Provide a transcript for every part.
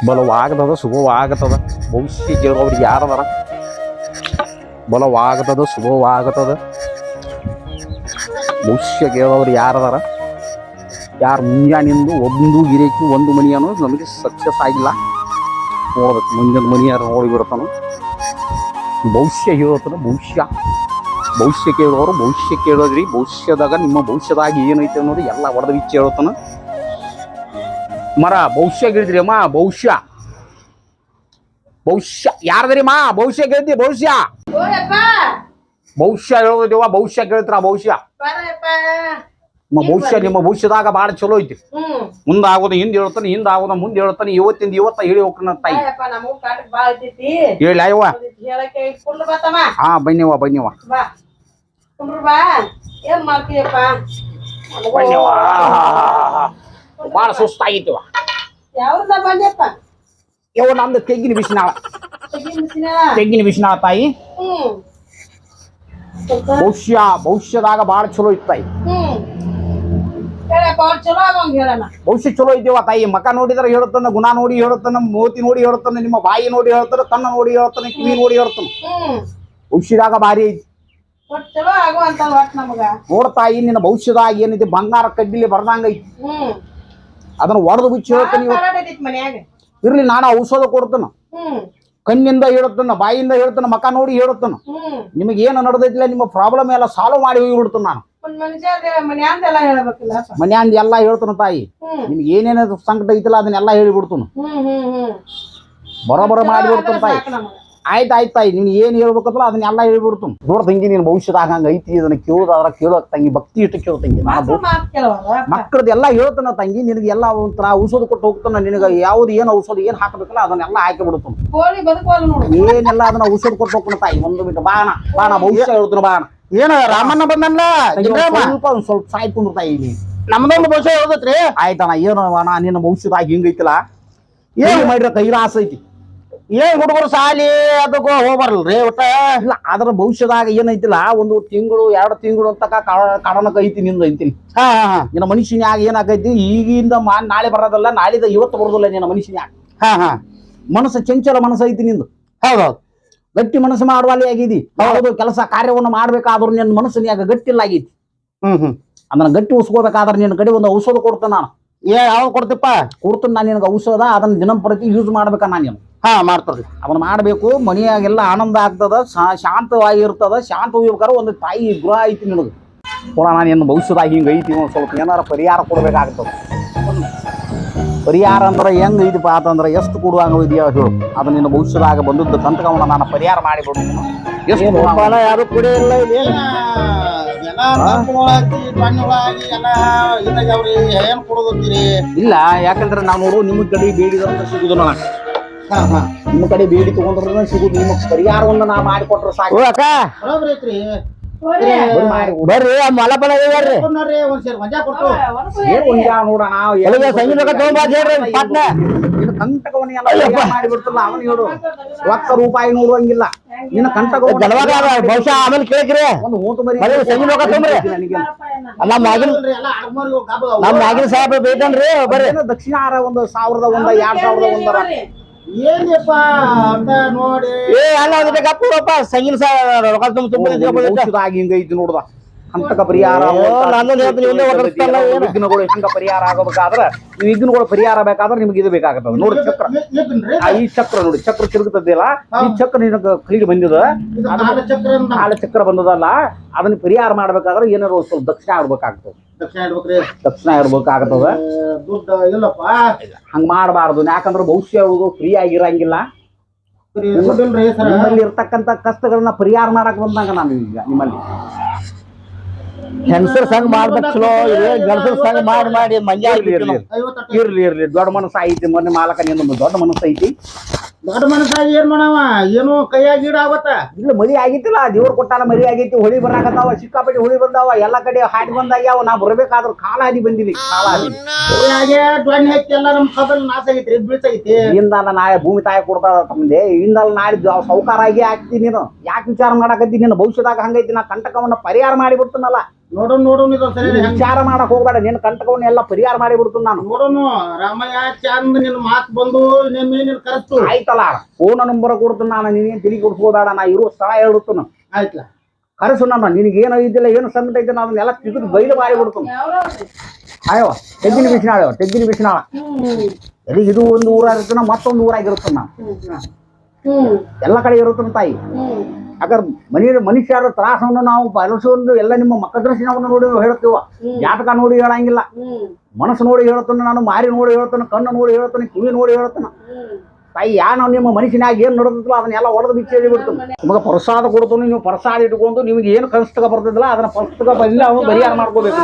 ಬಲವಾಗತದ ಶುಭವಾಗತದ ಭವಿಷ್ಯ ಕೇಳೋರಿಗೆ ಯಾರದಾರ ಬಲವಾಗತದ ಶುಭವಾಗತದ ಭವಿಷ್ಯ ಕೇಳೋರು ಯಾರದಾರ ಯಾರು ಮುಂಜಾನಿಂದು ಒಂದು ಗಿರೇಕಿ ಒಂದು ಮನಿ ಅನ್ನೋದು ನಮಗೆ ಸಕ್ಸಸ್ ಆಗಿಲ್ಲ ನೋಡ್ಬೇಕು ಮುಂದಿನ ಮನಿ ಯಾರು ನೋಡಿ ಬಿಡ್ತಾನು ಭವಿಷ್ಯ ಹೇಳೋತನ ಭವಿಷ್ಯ ಕೇಳೋರು ಭವಿಷ್ಯ ಕೇಳೋದ್ರಿ ಭವಿಷ್ಯದಾಗ ನಿಮ್ಮ ಭವಿಷ್ಯದಾಗ ಏನೈತೆ ಅನ್ನೋದು ಎಲ್ಲ ಹೊಡೆದ ಬಿಚ್ಚಿ ಹೇಳೋತನ ಮರ ಭವಿಷ್ಯ ಗಿಳಿದ್ರಿ ಅಮ್ಮ ಭವಿಷ್ಯ ಯಾರದ್ರಿ ಮಾ ಭವಿಷ್ಯ ಕೇಳಿದ್ರಿ ಭವಿಷ್ಯ ಹೇಳೋದೇವ ಭವಿಷ್ಯ ಕೇಳ್ತಾರ ಭವಿಷ್ಯ ನಿಮ್ಮ ಭವಿಷ್ಯದಾಗ ಬಾಳ ಚಲೋ ಐತಿ ಮುಂದೆ ಆಗೋದು ಹಿಂದೆ ಹೇಳ್ತಾನೆ ಹಿಂದೆ ಆಗೋದ ಮುಂದೆ ಹೇಳ್ತಾನೆ ಇವತ್ತ ಹೇಳಿ ಹೋಗ್ತಾನ ತಾಯಿ ಹೇಳಿ ಅಯ್ಯವ ಹಾ ಬನ್ನಿವ ಬಾಳ ಸುಸ್ತಾಗಿತ್ತವ ಯವ ನಮ್ದು ತೆಗ್ಗಿನ ಬಿಸಿನಾಳ ತಾಯಿ ಭವಿಷ್ಯದಾಗ ಬಾಳ ಚಲೋ ಇತ್ತು ತಾಯಿ ಭವಿಷ್ಯ ಚಲೋ ಇದ್ದೇವ ತಾಯಿ ಮಕ ನೋಡಿದ್ರೆ ಹೇಳುತ್ತಾನ ಗುಣ ನೋಡಿ ಹೇಳುತ್ತಾನ ಮೋತಿ ನೋಡಿ ಹೇಳುತ್ತಾನ ನಿಮ್ಮ ಬಾಯಿ ನೋಡಿ ಹೇಳ್ತಾನ ಕಣ್ಣ ನೋಡಿ ಹೇಳ್ತಾನೆ ಕಿವಿ ನೋಡಿ ಹೇಳ್ತಾನ ಭವಿಷ್ಯದಾಗ ಭಾರಿ ಐತಿ ನೋಡ್ತಾಯಿ ನಿನ್ನ ಭವಿಷ್ಯದಾಗ ಏನಿದೆ ಬಂಗಾರ ಕಡ್ಡಿಲಿ ಬರ್ದಂಗ ಐತಿ ಅದನ್ನ ಒಡೆದು ಬಿಚ್ಚಿ ಹೇಳ್ತಾನೆ ಇರ್ಲಿ ನಾನು ಔಷಧ ಕೊಡ್ತಾನ ಕಣ್ಣಿಂದ ಹೇಳುತ್ತಾನ ಬಾಯಿಯಿಂದ ಹೇಳ್ತಾನ ಮಕ ನೋಡಿ ಹೇಳುತ್ತಾನ ನಿಮಗೆ ಏನು ನಡೆದೈತಿಲ್ಲ ನಿಮ್ಮ ಪ್ರಾಬ್ಲಮ್ ಎಲ್ಲ ಸಾಲ್ವ್ ಮಾಡಿ ಹೋಗಿ ಬಿಡ್ತಾನ ನಾನು ಮನ್ಯಾಂದ ಎಲ್ಲಾ ಹೇಳ್ತಾನ ತಾಯಿ ನಿಮ್ಗೆ ಏನೇನ ಸಂಕಟ ಐತಿಲ್ಲ ಅದನ್ನೆಲ್ಲ ಹೇಳಿಬಿಡ್ತಾನ ಬರೋಬರ ಮಾಡಿಬಿಡ್ತಾನ ತಾಯಿ ಆಯ್ತು ತಾಯಿ ನೀನ್ ಏನ್ ಹೇಳ್ಬೇಕಲ್ಲ ಅದನ್ನೆಲ್ಲ ಹೇಳ್ಬಿಡ್ತು ನೋಡ್ ತಂಗಿ ನೀನ್ ಭವಿಷ್ಯದಾಗ ಹಂಗ ಐತಿ ಅದನ್ನ ಕೇಳೋದಾದ್ರ ಕೇಳೋ ತಂಗಿ ಭಕ್ತಿ ಇಟ್ಟು ಕೇಳೋ ತಂಗಿ ಮಕ್ಕಳದ ಎಲ್ಲಾ ಹೇಳ್ತಾನ ತಂಗಿ ನಿನಗೆ ಎಲ್ಲಾ ಒಂಥರ ಔಷಧ ಕೊಟ್ಟು ಹೋಗ್ತಾನ ನಿನಗ ಯಾವ್ದು ಏನ್ ಔಷಧ ಏನ್ ಹಾಕಬೇಕಲ್ಲ ಅದನ್ನೆಲ್ಲ ಹಾಕಿ ಬಿಡ್ತಾನ ಏನೆಲ್ಲ ಅದನ್ನ ಔಷಧ ಕೊಟ್ಟು ಹೋಗ್ತಾನ ತಾಯಿ ಒಂದು ಬಿಟ್ಟು ಬಾಣ ಭವಿಷ್ಯ ಹೇಳ್ತಾನ ಬಾಣ ಏನ ರಾಮಣ್ಣ ಬಂದಲ್ಲ ಸ್ವಲ್ಪ ಸಾಯ್ಕೊಂಡ್ರು ತಾಯಿ ನಮ್ದೊಂದು ಭವಿಷ್ಯ ಹೇಳ್ದತ್ರಿ ಆಯ್ತಣ್ಣ ಏನು ನಿನ್ನ ಭವಿಷ್ಯದಾಗ ಹಿಂಗೈತಿಲ್ಲ ಏನ್ ಮಾಡಿರ ಕೈಲಾಸ ಐತಿ ಏನ್ ಹುಡುಗರು ಸಾಲಿ ಅದಕ್ಕೂ ಹೋಗ್ಬಾರಲ್ರಿ ಒಟ್ಟ ಇಲ್ಲ ಅದ್ರ ಭವಿಷ್ಯದಾಗ ಏನೈತಿಲ್ಲ ಒಂದು ತಿಂಗಳು 2 ತಿಂಗಳು ಅಂತಕ ಕಡನಕ ಐತಿ ನಿಂದ ಐತಿನಿ ನಿನ್ನ ಮನುಷ್ಯನ್ಯಾಗ ಏನಾಗೈತಿ ಈಗಿಂದ ನಾಳೆ ಬರೋದಲ್ಲ ನಾಳಿದ ಇವತ್ತು ಬರೋದಿಲ್ಲ ನಿನ್ನ ಮನುಷ್ಯನ್ಯಾಗ ಮನಸ್ಸು ಚಂಚಲ ಮನಸ್ಸು ಐತಿ ನಿಂದು ಹೌದೌದು ಗಟ್ಟಿ ಮನಸ್ಸು ಮಾಡುವಲ್ಲಿ ಆಗಿದಿ ಯಾವುದು ಕೆಲಸ ಕಾರ್ಯವನ್ನು ಮಾಡ್ಬೇಕಾದ್ರೂ ನಿನ್ನ ಮನಸ್ಸಿನ್ಯಾಗ ಗಟ್ಟಿಲ್ಲ ಆಗೈತಿ ಅದನ್ನ ಗಟ್ಟಿ ಉಸ್ಕೋಬೇಕಾದ್ರೆ ನಿನ್ನ ಕಡೆ ಒಂದು ಔಷಧ ಕೊಡ್ತೇನೆ ನಾನು ಯಾವಾಗ ಕೊಡ್ತಿಪ್ಪ ಕೊಡ್ತೇನೆ ನಾನು ನಿನಗೆ ಔಷಧ ಅದನ್ನ ದಿನಂಪ್ರತಿ ಯೂಸ್ ಮಾಡ್ಬೇಕ ನಾನು ಮಾಡ್ತಾರ್ರಿ ಅದನ್ನ ಮಾಡ್ಬೇಕು ಮನೆಯಾಗೆಲ್ಲ ಆನಂದ ಆಗ್ತದ ಶಾಂತವಾಗಿರ್ತದ ಶಾಂತ ಹೋಗ್ಬೇಕಾದ್ರೆ ಒಂದು ತಾಯಿ ಗೃಹ ಐತಿ ನಿನಗೆ ಕೂಡ ನಾನು ಏನು ಭವಿಷ್ಯದಾಗ ಹಿಂಗೆ ಐತಿ ಒಂದು ಸ್ವಲ್ಪ ಏನಾರ ಪರಿಹಾರ ಕೊಡ್ಬೇಕಾಗ್ತದ ಪರಿಹಾರ ಅಂದ್ರೆ ಹೆಂಗ್ ಐತಿಪ್ಪ ಅಂತಂದ್ರೆ ಎಷ್ಟು ಕೊಡುವಂಗ ಇದೆಯಾ ಹೇಳು ಅದು ನಿನ್ನ ಭವಿಷ್ಯದಾಗ ಬಂದದ್ದು ಕಂತಕವನ್ನ ನಾನು ಪರಿಹಾರ ಮಾಡಿಬಿಡ್ತೀನಿ ಎಷ್ಟು ಯಾರು ಕುಡಿಯಿಲ್ಲ ಇಲ್ಲ ಯಾಕಂದ್ರೆ ನಾವು ನೋಡು ನಿಮ್ಮ ಕಡೆ ಬೇಡಿದಂತ ಸಿಗುದು ನನಗೆ ನಿಮ್ಮ ಕಡೆ ಬೇಡಿ ತಗೊಂಡ್ರ ಸಿಗುದು ನಿಮ್ಮ ಪರಿಹಾರವನ್ನ ನಾ ಮಾಡಿಕೊಟ್ರೆ ಸಾಕು ಅಕ್ಕ ಬರ್ರಿ ಮಲಪಲ ಮಾಡಿಬಿಡ್ತಲ್ಲ ಅವನು ಹೇಳು ಒಕ್ಕ ರೂಪಾಯಿ ನೋಡುವಂಗಿಲ್ಲ ನಿನ್ನ ಕಂಟಕ ಬಹುಶಃ ಆಮೇಲೆ ಕೇಳ್ಕ್ರಿ ಒಂದು ಊಟ ಮರಿ ನಮ್ ನಾಗಿನ ಸಾಹೇಬ್ ಬೇಕನ್ರಿ ಬರ್ರಿ ದಕ್ಷಿಣ ಆರ 1000 2000 ಏನಪ್ಪ ಅಂತ ನೋಡಿ ಅಲ್ಲ ಗಪ್ಪಪ್ಪ ಸಂಗಿನ ರೊಕ್ಕ ತುಂಬ ಹಿಂಗೈತಿ ನೋಡ್ದ ಅಂತಕ ಪರಿಹಾರ ವಿಘ್ನಗಳು ಹಿಂಗ ಪರಿಹಾರ ಆಗಬೇಕಾದ್ರೆ ನೀವು ವಿಘ್ನಗಳು ಪರಿಹಾರ ಬೇಕಾದ್ರೆ ನಿಮ್ಗೆ ಇದು ಬೇಕಾಗತ್ತದ ನೋಡಿ ಚಕ್ರ ಈ ಚಕ್ರ ನೋಡಿ ಚಕ್ರ ತಿರುಗುತ್ತದಿಲ್ಲ ಈ ಚಕ್ರ ನಿನಗೆ ಕೈಗೆ ಬಂದಿದ ಚಕ್ರ ಬಂದದಲ್ಲ ಅದನ್ನ ಪರಿಹಾರ ಮಾಡ್ಬೇಕಾದ್ರೆ ಏನಾದ್ರು ಸ್ವಲ್ಪ ದಕ್ಷಿಣ ಇಡ್ಬೇಕಾಗ್ತದೆ ದಕ್ಷಿಣ ಇಡ್ಬೇಕಾಗ್ತದ ಹಂಗ ಮಾಡಬಾರ್ದು ಯಾಕಂದ್ರೆ ಭವಿಷ್ಯ ಹೇಳುದು ಫ್ರೀ ಆಗಿರಂಗಿಲ್ಲ ನಿಮ್ಮಲ್ಲಿ ಇರ್ತಕ್ಕಂಥ ಕಷ್ಟಗಳನ್ನ ಪರಿಹಾರ ಮಾಡಕ್ ಬಂದಂಗ ನಾನು ಈಗ ನಿಮ್ಮಲ್ಲಿ ಹೆಂಗಸರ್ ಸಂಘ ಮಾಡ್ಬೇಕು ಚಲೋ ಗಂಡಸರ್ ಸಂಘ ಮಾಡಿ ಮಂಜಾ ಇರ್ಲಿ ದೊಡ್ಡ ಮನಸ್ಸು ಐತಿ ಮೊನ್ನೆ ಮಾಲಕ ನಿಂದ ದೊಡ್ಡ ಮನಸ್ಸು ಐತಿ ದೊಡ್ಡ ಮನಸ್ಸಾಗಿ ಏನ್ ಮಾಡವ ಏನು ಕೈಯಾಗ ಗಿಡ ಆಗತ್ತ ಇಲ್ಲ ಮರಿ ಆಗಿತ್ತಿಲ್ಲ ದೇವ್ರ ಕೊಟ್ಟಾನ ಮರಿ ಆಗೈತಿ ಹೊಳಿ ಬರಾಕತ್ತಾವ ಸಿಕ್ಕಾಪಟ್ಟಿ ಹೊಳಿ ಬಂದಾವ ಎಲ್ಲಾ ಕಡೆ ಹಾಡಿ ಬಂದಾಗ್ಯಾವ ನಾ ಬರ್ಬೇಕಾದ್ರ ಕಾಲ ಹಾದಿ ಬಂದಿನಿ ಎಲ್ಲ ನಮ್ ಕಬಲ್ ನಾಶ ಆಗೈತ್ರಿ ಬೀಳ್ಸಾಗೈತಿ ಇಂದಲ್ಲ ನಾಳೆ ಭೂಮಿ ತಾಯಿ ಕೊಡ್ತಾರ ತಮ್ಮಂದೆ ಇಂದಲ್ಲ ನಾಳೆ ಸೌಕಾರ ಆಗಿ ಆಗ್ತಿ ನೀನು ಯಾಕೆ ವಿಚಾರ ಮಾಡಾಕತ್ತಿ ನಿನ್ನ ಭವಿಷ್ಯದಾಗ ಹಂಗೈತಿ ನಾ ಕಂಟಕವನ್ನ ಪರಿಹಾರ ಮಾಡಿಬಿಡ್ತನಲ್ಲ ನೋಡೋಣ ಇದು ಸರಿ ನೀನ್ ವಿಚಾರ ಮಾಡಕ್ ಹೋಗ್ಬೇಡ, ನಿನ್ನ ಕಂಟಕವನ್ನ ಎಲ್ಲ ಪರಿಹಾರ ಮಾಡಿ ಬಿಡ್ತೀನಿ ನಾನು. ನೋಡೋಣ ರಾಮಯ್ಯ ಚಂದ ನಿನ್ ಮಾತ್ ಬಂದು ನಿನ್ ಕರೆಸ್ತು ಆಯ್ತಲ್ಲ, ಫೋನ್ ನಂಬರ್ ಕೊಡ್ತೀನಿ ನಾನು, ನೀನೇನ್ ತಿಳಿ ಕೊಡ್ಸ್ಬೋದಾಡ, ನಾ ಇರೋ ಸ್ಥಳ ಹೇಳ್ತೀನಿ. ಆಯ್ತಲ್ಲ ಕರೆಸು ನಮ್ಮ, ನಿನಗೆ ಏನು ಐತಿಲ್ಲ ಏನು ಸಂಕಟ ಐತೆ ಅದನ್ನೆಲ್ಲ ತಿರುಗಿ ಬೈಲು ಮಾಡಿ ಬಿಡ್ತೀನಿ. ಅಯ್ಯೋ ತೆಗ್ಗಿನ ಬಿಸಿನಾಳ, ತೆಗ್ಗಿನ ಬಿಸಿನಾಳ ಎಲ್ಲಿ ಇದು ಒಂದು ಊರಾಗಿರ್ತಾನ, ಮತ್ತೊಂದು ಊರಾಗಿರುತ್ತೆ ನಾನು, ಎಲ್ಲ ಕಡೆ ಇರುತ್ತಾನ ತಾಯಿ. ಯಾಕಂದ್ರೆ ಮನುಷ್ಯರ ತ್ರಾಸವನ್ನು ನಾವು ಬಳಸೋದು ಎಲ್ಲ ನಿಮ್ಮ ಮಕ್ಕದರ್ಶನವನ್ನು ನೋಡಿ ಹೇಳ್ತೀವ, ಜಾತಕ ನೋಡಿ ಹೇಳಂಗಿಲ್ಲ. ಮನಸ್ಸು ನೋಡಿ ಹೇಳ್ತಾನೆ ನಾನು, ಮಾರಿ ನೋಡಿ ಹೇಳ್ತಾನೆ, ಕಣ್ಣು ನೋಡಿ ಹೇಳ್ತಾನೆ, ಕಿವಿ ನೋಡಿ ಹೇಳ್ತಾನೆ ತಾಯಿ. ನಾವು ನಿಮ್ಮ ಮನುಷ್ಯನಾಗ ಏನ್ ನಡೆದಿಲ್ಲ ಅದನ್ನೆಲ್ಲ ಹೊಡೆದು ಬಿಚ್ಚಿ ಬಿಡ್ತಾನೆ. ನಿಮಗೆ ಪ್ರಸಾದ ಕೊಡ್ತಾನೆ, ನೀವು ಪ್ರಸಾದ ಇಟ್ಕೊಂಡು ನಿಮ್ಗೆ ಏನು ಕಷ್ಟಕ ಬರ್ತಿದ್ದಿಲ್ಲ ಅದನ್ನ ಪುಸ್ತಕ ಬಂದಿಲ್ಲ ಅವನು ಪರಿಹಾರ ಮಾಡ್ಕೋಬೇಕು.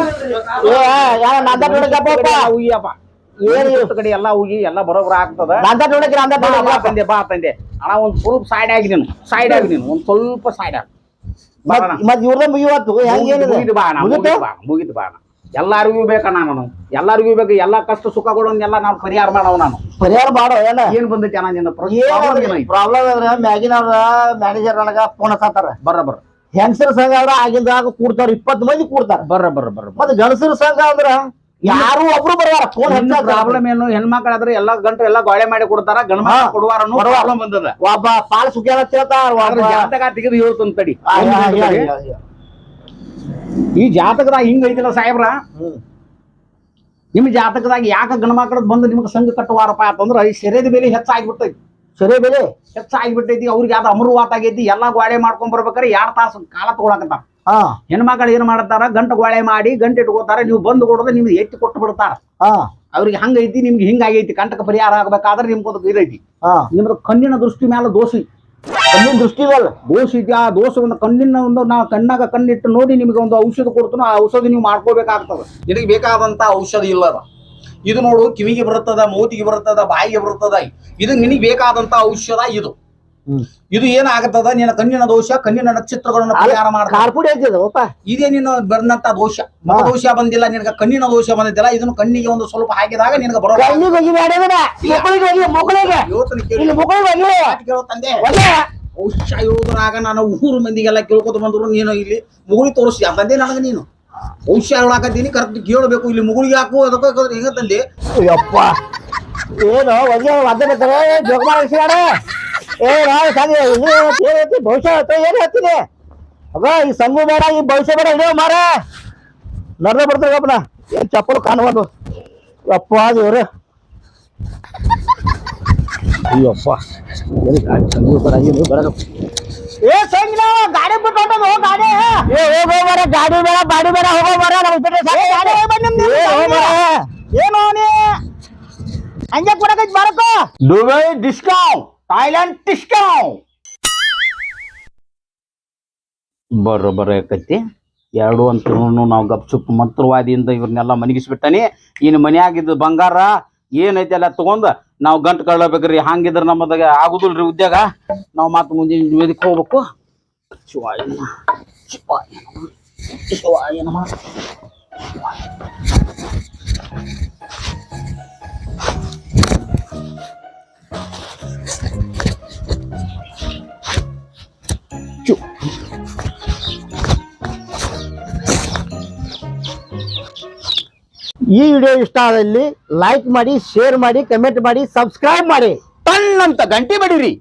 ಕಡೆ ಎಲ್ಲ ಹೋಗಿ ಎಲ್ಲ ಬರೋಬ್ರ ಆಗ್ತದ. ಬಾ ತಂದೆ ಅಣ್ಣ, ಒಂದ್ ಸ್ವಲ್ಪ ಸೈಡ್ ಆಗಿ ನೀನು, ಒಂದ್ ಸ್ವಲ್ಪ ಸೈಡ್ ಆಗಿ ಮುಗಿತು ಬಾ. ಎಲ್ಲಾರಿಗೂ ಬೇಕಣ್ಣ ನಾನು, ಎಲ್ಲಾರಿಗೂ ಬೇಕು, ಎಲ್ಲಾ ಕಷ್ಟ ಸುಖಗಳನ್ನೆಲ್ಲ ನಾವು ಪರಿಹಾರ ಮಾಡವ. ನಾನು ಪರಿಹಾರ ಮಾಡೋ ಏನ್ ಬಂದೈತಿ ಅಣ್ಣ ನಿನ್ನ ಪ್ರಾಬ್ಲಮ್ ಅಂದ್ರ ಮ್ಯಾಗಿನವ್ರ ಮ್ಯಾನೇಜರ್ ನನಗ ಫೋನ್ ಹತ್ತಾರ, ಬರ್ರ ಹೆಂಗಸರ ಸಂಘ ಅವ್ರ ಆಗಿಂದಾಗ ಕೂಡ್ತಾರ, 20 ಮಂದಿ ಕೂಡ್ತಾರ. ಬರ್ರ ಮತ್ತೆ ಗಣಸರ ಸಂಘ ಅಂದ್ರ ಯಾರು ಒಬ್ರು ಬರವಾರ. ಫೋನ್ ಪ್ರಾಬ್ಲಮ್ ಏನು, ಹೆಣ್ಮಕ್ಳಾದ್ರೆ ಎಲ್ಲಾ ಗಂಟು ಎಲ್ಲಾ ಗಾಳೆ ಮಾಡಿ ಕೊಡ್ತಾರ, ಗಣಮಕ್ಳು ಕೊಡುವಾರ ಪ್ರಾಬ್ಲಮ್ ಬಂದದ. ಒಬ್ಬ ಪಾಲ್ ಸುಖ ಜಾತಕ ತೆಗೆದು ಹೇಳ್ತಾನ ತಡಿ. ಈ ಜಾತಕದಾಗ ಹಿಂಗ ಐತಿಲ್ಲ ಸಾಹೇಬ್ರ, ನಿಮ್ ಜಾತಕದಾಗ ಯಾಕ ಗಣಮಕ್ಳದ್ ಬಂದು ನಿಮ್ಗೆ ಸಂಘ ಕಟ್ಟುವಾರಪ್ಪ ಅಂತಂದ್ರ ಈ ಸೆರೆದ ಬೆಲೆ ಹೆಚ್ಚಾಗ್ಬಿಟ್ಟೈತಿ. ಸೆರೆ ಬೆಲೆ ಹೆಚ್ಚಾಗ್ಬಿಟ್ಟೈತಿ, ಅವ್ರಿಗೆ ಯಾವ್ದು ಅಮೃವಾತ ಆಗೈತಿ. ಎಲ್ಲಾ ಗೋಳೆ ಮಾಡ್ಕೊಂಡ್ ಬರ್ಬೇಕಾರೆ 2 ತಾಸು ಕಾಲ ತಗೊಳಕತ್ತಾರ. ಹೆಣ್ಮಕ್ಳು ಏನ್ ಮಾಡ್ತಾರ, ಗಂಟು ಗೋಳೆ ಮಾಡಿ ಗಂಟು ಇಟ್ಕೋತಾರ, ನೀವು ಬಂದು ಕೊಡೋದು ನಿಮ್ಗೆ ಎತ್ತಿ ಕೊಟ್ಟು ಬಿಡ್ತಾರ. ಅವ್ರಿಗೆ ಹಂಗೈತಿ, ನಿಮ್ಗೆ ಹಿಂಗಾಗೈತಿ, ಕಂಟಕ ಪರಿಹಾರ ಆಗ್ಬೇಕಾದ್ರೆ ನಿಮ್ಗೊಂದು ಇದೈತಿ. ನಿಮ್ದು ಕಣ್ಣಿನ ದೃಷ್ಟಿ ಮೇಲೆ ದೋಷ, ಕಣ್ಣಿನ ದೃಷ್ಟಿ ಮೇಲೆ ದೋಷ ಐತಿ. ಆ ದೋಷವನ್ನು ಕಣ್ಣಿನ ಒಂದು ನಾವು ಕಣ್ಣಾಗ ಕಣ್ಣಿಟ್ಟು ನೋಡಿ ನಿಮ್ಗೆ ಒಂದು ಔಷಧ ಕೊಡ್ತಾನೋ, ಆ ಔಷಧಿ ನೀವು ಮಾಡ್ಕೋಬೇಕಾಗ್ತದೆ. ನಿನಗೆ ಬೇಕಾದಂತ ಔಷಧ ಇಲ್ಲದ ಇದು ನೋಡು, ಕಿವಿಗೆ ಬರುತ್ತದ, ಮೂತಿಗೆ ಬರುತ್ತದ, ಬಾಯಿಗೆ ಬರುತ್ತದ. ಇದು ನಿನಗೆ ಬೇಕಾದಂತ ಔಷಧ. ಇದು ಏನಾಗತ್ತದ, ನಿನ್ನ ಕಣ್ಣಿನ ದೋಷ, ಕಣ್ಣಿನ ನಕ್ಷತ್ರಗಳನ್ನ ಪರಿಹಾರ ಮಾಡ್ತಾರೆ. ಇದೇ ನೀನು ಬಂದಂತ ದೋಷ, ದೋಷ ಬಂದಿಲ್ಲ ನಿನಗೆ, ಕಣ್ಣಿನ ದೋಷ ಬಂದಿದ್ದಿಲ್ಲ. ಇದನ್ನು ಕಣ್ಣಿಗೆ ಒಂದು ಸ್ವಲ್ಪ ಹಾಕಿದಾಗ ನಿನಗೆ ಬರೋ ತಂದೆ ಔಷಧ ಹೇಳೋದ್ರಾಗ ನಾನು ಊರು ಮಂದಿಗೆಲ್ಲ ಕೇಳ್ಕೊತ ಬಂದ್ರು. ನೀನು ಇಲ್ಲಿ ಮುಗುಳಿ ತೋರಿಸಿ ತಂದೆ ನನಗೆ, ನೀನು ಔಷಧ ಹೇಳಾಕತ್ತೀನಿ ಕರೆಕ್ಟ್ ಕೇಳಬೇಕು. ಇಲ್ಲಿ ಮುಗುಳಿಗೆ ಹಾಕು ಅದಕ್ಕೆ ಹೆಂಗ ತಂದೆ ಯಪ್ಪ ಏನು ಜೋಗಮಾಡ ಭವಿಷ್ಯ ಏನ್ ಹೇಳ್ತೀನಿ ಅದ ಈ ಸಂಘ ಬೇಡ, ಈ ಭವಿಷ್ಯ ಬೇಡ, ಇಡೋ ಮಾರ ನರ್ದ ಬರ್ತಾರಪ್ಪನ ಏನ್ ಚಪ್ಪಲು ಕಾಣಬಾರ್ದು. ಯಪ್ಪ ದೇವ್ರೆ, ಅಯ್ಯಪ್ಪ ಏ ಸಂಘ ಗಾಡಿ ಬಿಟ್ಟು ಗಾಡಿ ಹೋಗೋ ಮರ, ಗಾಡಿ ಬೇಡ ಬಾಡಿ ಬೇಡ, ಹೋಗೋ ಮರ. ಏನು ಹಂಗೆ ಕೊಡಕೈತಿ ಬಾರಕ್ಕ. Dubai discount, Thailand discount. ಬರೋಕೈತಿ ಎರಡು ಅಂತ ನಾವು ಗಪ್ಚುಪ್ ಮಂತ್ರವಾದಿಯಿಂದ ಇವ್ರನ್ನೆಲ್ಲ ಮನಗಿಸ್ಬಿಟ್ಟಾನಿ. ಇನ್ನು ಮನ್ಯಾಗಿದ್ದು ಬಂಗಾರ ಏನೈತಿ ಎಲ್ಲ ತಗೊಂಡ್ ನಾವು ಗಂಟು ಕಳ್ಬೇಕ್ರಿ. ಹಂಗಿದ್ರೆ ನಮ್ಮದಾಗ ಆಗುದಿಲ್ರಿ ಉದ್ಯೋಗ. ನಾವು ಮತ್ತೆ ಮುಂದಿನ ವೇದಿಕೆ ಹೋಗ್ಬೇಕು. ಶಿವಾಯ ನಮಃ, ಶಿವಾಯ ನಮಃ, ಶಿವಾಯ ನಮಃ. ಈ ವಿಡಿಯೋ ಇಷ್ಟ ಆದಲ್ಲಿ ಲೈಕ್ ಮಾಡಿ, ಶೇರ್ ಮಾಡಿ, ಕಮೆಂಟ್ ಮಾಡಿ, ಸಬ್ಸ್ಕ್ರೈಬ್ ಮಾಡಿ, ಟನ್ ಅಂತ ಗಂಟೆ ಬಡಿರಿ.